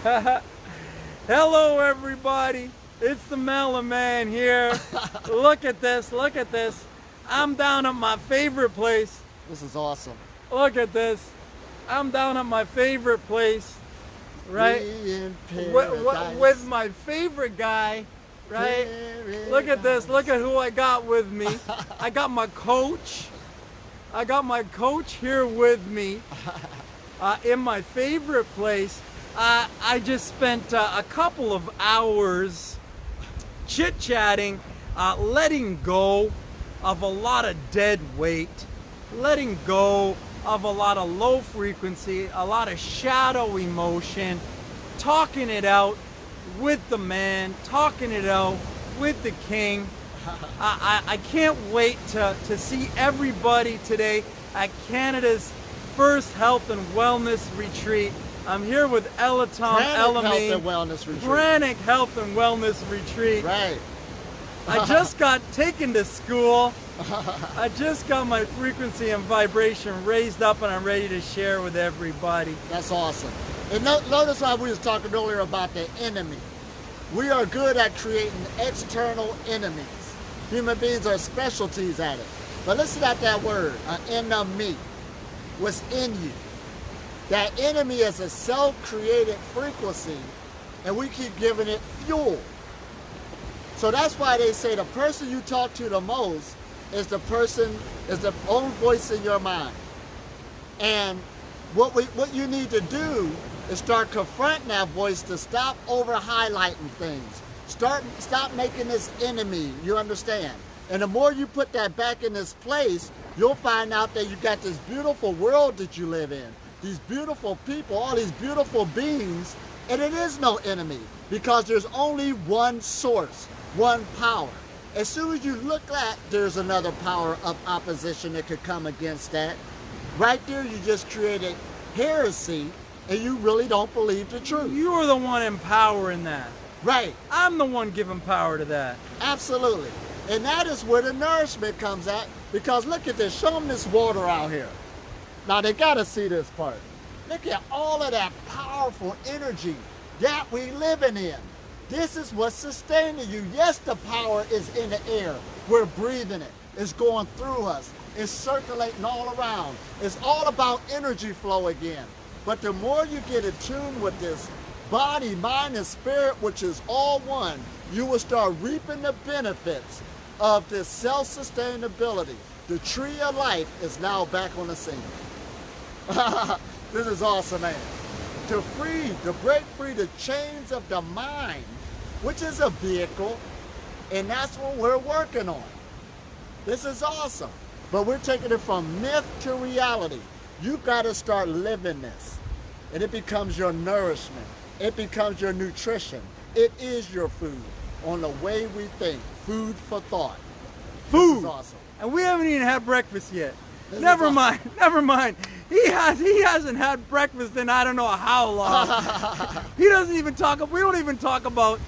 Hello everybody, it's the Melon Man here. Look at this, look at this. I'm down at my favorite place. This is awesome. Look at this. I'm down at my favorite place, right? With my favorite guy, right? Look at this, look at who I got with me. I got my coach. I got my coach here with me in my favorite place. I just spent a couple of hours chit-chatting, letting go of a lot of dead weight, letting go of a lot of low frequency, a lot of shadow emotion, talking it out with the man, talking it out with the king. I can't wait to see everybody today at Canada's first health and wellness retreat. I'm here with Elitom, El-Amin. Health and Wellness Retreat. Pranic Health and Wellness Retreat. Right. I just got taken to school. I just got my frequency and vibration raised up, and I'm ready to share with everybody. That's awesome. And notice how we was talking earlier about the enemy. We are good at creating external enemies. Human beings are specialties at it. But listen at that word, an enemy. What's in you? That enemy is a self-created frequency, and we keep giving it fuel. So that's why they say the person you talk to the most is the own voice in your mind. And what you need to do is start confronting that voice to stop over-highlighting things. Stop making this enemy, you understand? And the more you put that back in this place, you'll find out that you got this beautiful world that you live in. These beautiful people, all these beautiful beings, and it is no enemy because there's only one source, one power. As soon as you look at, there's another power of opposition that could come against that. Right there, you just created heresy, and you really don't believe the truth. You're the one empowering that. Right. I'm the one giving power to that. Absolutely. And that is where the nourishment comes at, because look at this, show them this water out here. Now they gotta see this part. Look at all of that powerful energy that we living in. This is what's sustaining you. Yes, the power is in the air. We're breathing it. It's going through us. It's circulating all around. It's all about energy flow again. But the more you get in tune with this body, mind, and spirit, which is all one, you will start reaping the benefits of this self-sustainability. The tree of life is now back on the scene. This is awesome, man. To break free the chains of the mind, which is a vehicle, and that's what we're working on. This is awesome. But we're taking it from myth to reality. You've got to start living this. And it becomes your nourishment. It becomes your nutrition. It is your food on the way we think. Food for thought. Food. This is awesome. And we haven't even had breakfast yet. Never mind. He hasn't had breakfast in I don't know how long. He doesn't even we don't even talk about,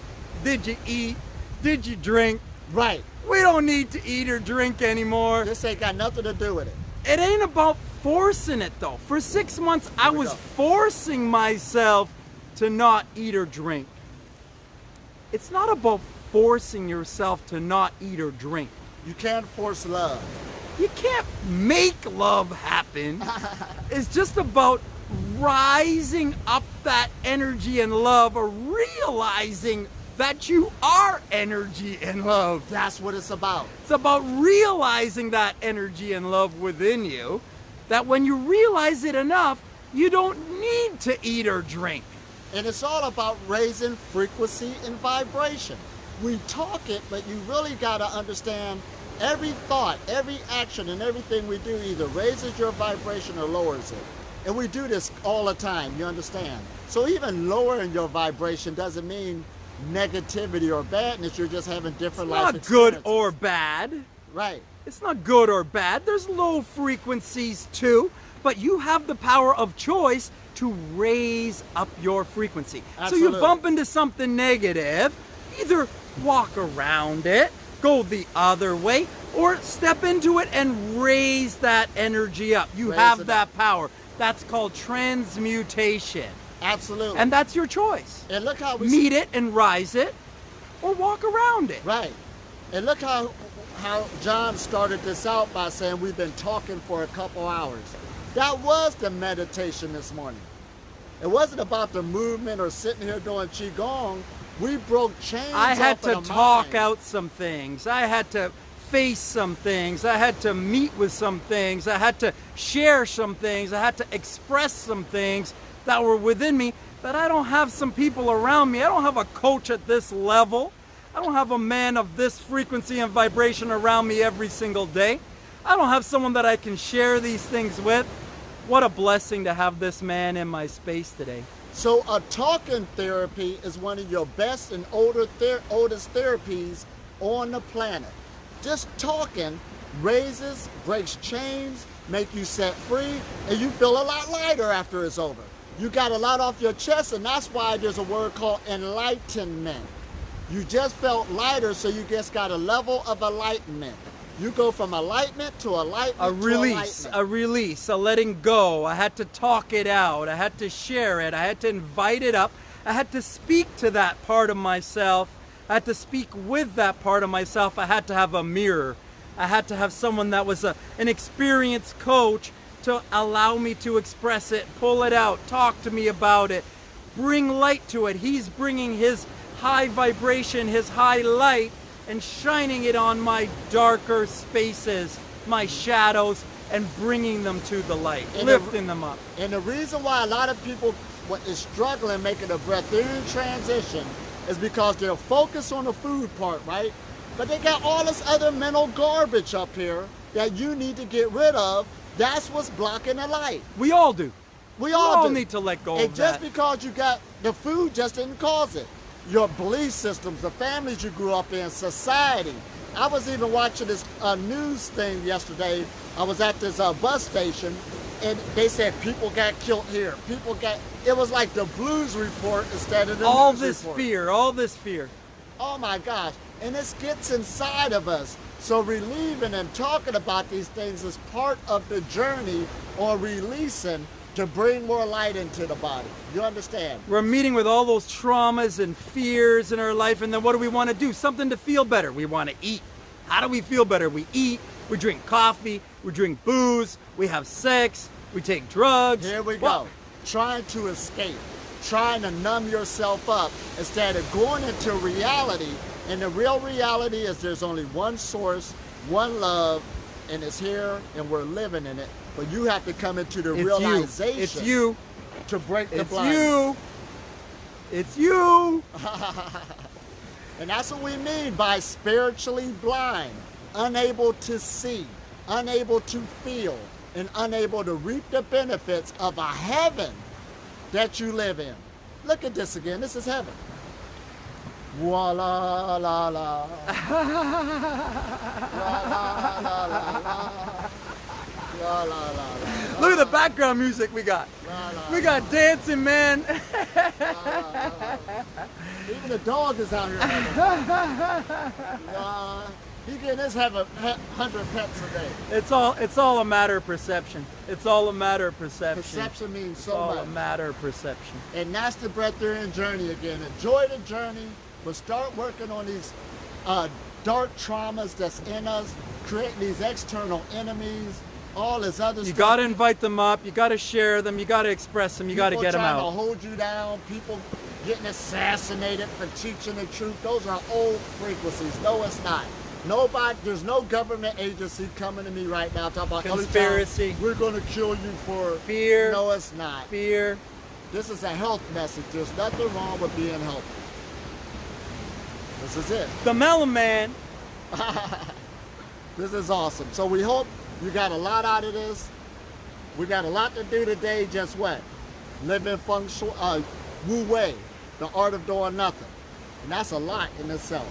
did you eat? Did you drink? Right. We don't need to eat or drink anymore. This ain't got nothing to do with it. It ain't about forcing it though. For 6 months, I was forcing myself to not eat or drink. It's not about forcing yourself to not eat or drink. You can't force love. You can't make love happen. It's just about rising up that energy and love, or realizing that you are energy and love. That's what it's about. It's about realizing that energy and love within you, that when you realize it enough, you don't need to eat or drink. And it's all about raising frequency and vibration. We talk it, but you really got to understand every thought, every action, and everything we do either raises your vibration or lowers it. And we do this all the time, you understand? So even lowering your vibration doesn't mean negativity or badness. You're just having different life experiences. It's not good or bad. Right. It's not good or bad. There's low frequencies too, but you have the power of choice to raise up your frequency. Absolutely. So you bump into something negative, either walk around it, go the other way, or step into it and raise that energy up. You have that power. That's called transmutation. Absolutely. And that's your choice. And look how we meet it and rise it, or walk around it. Right. And look how John started this out by saying we've been talking for a couple hours. That was the meditation this morning. It wasn't about the movement or sitting here doing qigong. We broke chains. I had to talk mind. out some things. I had to face some things. I had to meet with some things. I had to share some things. I had to express some things that were within me that I don't have some people around me. I don't have a coach at this level. I don't have a man of this frequency and vibration around me every single day. I don't have someone that I can share these things with. What a blessing to have this man in my space today. So a talking therapy is one of your best and oldest therapies on the planet. Just talking raises, breaks chains, make you set free, and you feel a lot lighter after it's over. You got a lot off your chest, and that's why there's a word called enlightenment. You just felt lighter, so you just got a level of enlightenment. You go from enlightenment to enlightenment a release, a release, a letting go. I had to talk it out. I had to share it. I had to invite it up. I had to speak to that part of myself. I had to speak with that part of myself. I had to have a mirror. I had to have someone that was an experienced coach to allow me to express it, pull it out, talk to me about it, bring light to it. He's bringing his high vibration, his high light, and shining it on my darker spaces, my shadows, and bringing them to the light, and lifting them up. And the reason why a lot of people is struggling making a breatharian transition is because they're focused on the food part, right? But they got all this other mental garbage up here that you need to get rid of. That's what's blocking the light. We all do. We all need to let go of that. And just because you got the food just didn't cause it. Your belief systems, the families you grew up in, society. I was even watching this news thing yesterday. I was at this bus station, and they said people got killed here. It was like the Blues Report instead of the all news this report. fear, all this fear. Oh my gosh. And this gets inside of us. So relieving and talking about these things is part of the journey on releasing to bring more light into the body. You understand? We're meeting with all those traumas and fears in our life, and then what do we want to do? Something to feel better. We want to eat. How do we feel better? We eat, we drink coffee, we drink booze, we have sex, we take drugs. Here we go. Trying to escape, trying to numb yourself up instead of going into reality. And the real reality is there's only one source, one love, and it's here, and we're living in it. But you have to come into the realization. It's you. To break the It's blindness. you. It's you. And that's what we mean by spiritually blind, unable to see, unable to feel, and unable to reap the benefits of a heaven that you live in. Look at this again. This is heaven. Voila, la, la. La, la, la, la, la. La, la, la, la. Look at the background music we got. La, la, We got dancing, man. la, la, la. Even the dog is out here. He getting his 100 pets a day. It's all a matter of perception. It's all a matter of perception. Perception means It's so all much. a matter of perception. And that's the breatharian journey again. Enjoy the journey, but start working on these dark traumas that's in us, creating these external enemies, all this other stuff. You got to invite them up. You got to share them. You got to express them. You got to get them People out. trying to hold you down. People getting assassinated for teaching the truth. Those are old frequencies. No, it's not. Nobody, there's no government agency coming to me right now talking about Conspiracy. Elitom, we're going to kill you for Fear. No, it's not. Fear. This is a health message. There's nothing wrong with being healthy. This is it. The Melon Man. This is awesome. So we hope you got a lot out of this. We got a lot to do today. Just what? Live in feng shui, Wu Wei, the art of doing nothing. And that's a lot in itself.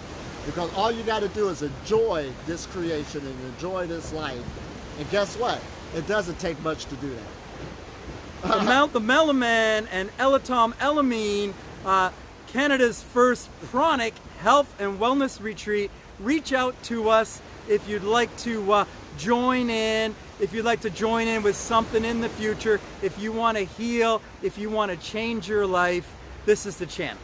Because all you got to do is enjoy this creation and enjoy this life. And guess what? It doesn't take much to do that. The Melon Man and Elitom El-Amin, Canada's first chronic health and wellness retreat. Reach out to us if you'd like to join in, if you'd like to join in with something in the future, if you want to heal, if you want to change your life, this is the channel.